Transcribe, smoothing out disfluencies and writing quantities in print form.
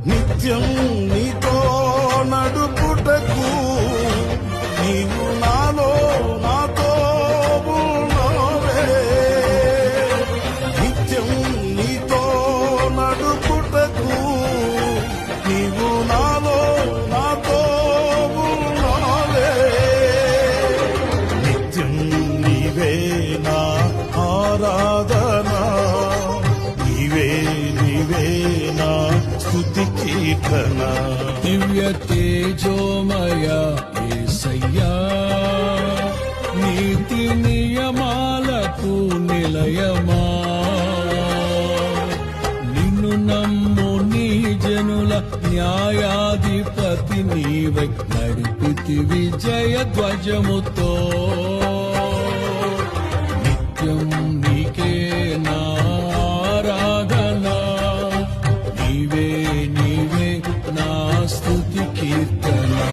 నిత్యం నీతో నడుపుటకు నీవు నాలో నాతో ఉన్నవే. నిత్యం నీతో నడుపుటకు నీవు నాలో నాతో ఉన్నవే. నిత్యం నీవే నా ఆరాధన, నీవే నీవే నా స్తుతి కీర్తన. దివ్య తేజోమయ యేసయ్యా, నీతి నియమాలకు నిలయమా, నిన్ను నమ్ము నీ జనుల న్యాయాధిపతి నీవై నడిపితి విజయ ధ్వజముతో. నిత్యం